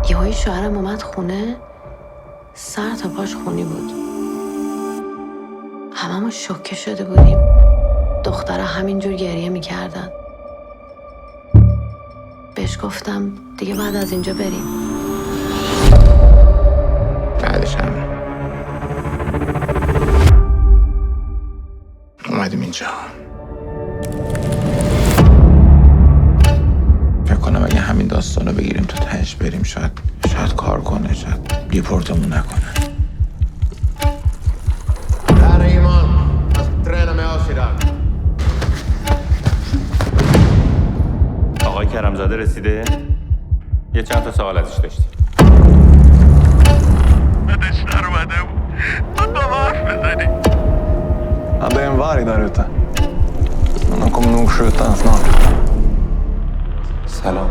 یهویی شوهرم اومد خونه، سر تا پاش خونی بود. هممون شوکه شده بودیم. دخترها همینجور گریه میکردن. بهش گفتم دیگه بعد از اینجا بریم. بعدش هم اومدیم اینجا. فکر کنم اگه همین داستانو بگیریم تا تهش بریم شاید کار کنه، شاید دیپورتمون نکنه. Här är Iman. Han ska träna med oss idag. آقای کرمزاده رسیده؟ یه چند تا سوال ازش داشتیم. بدش در اومده بود. با حرف بزنی. Ja, det är en varg där ute. Men de kommer nog skjuta den snart. سلام.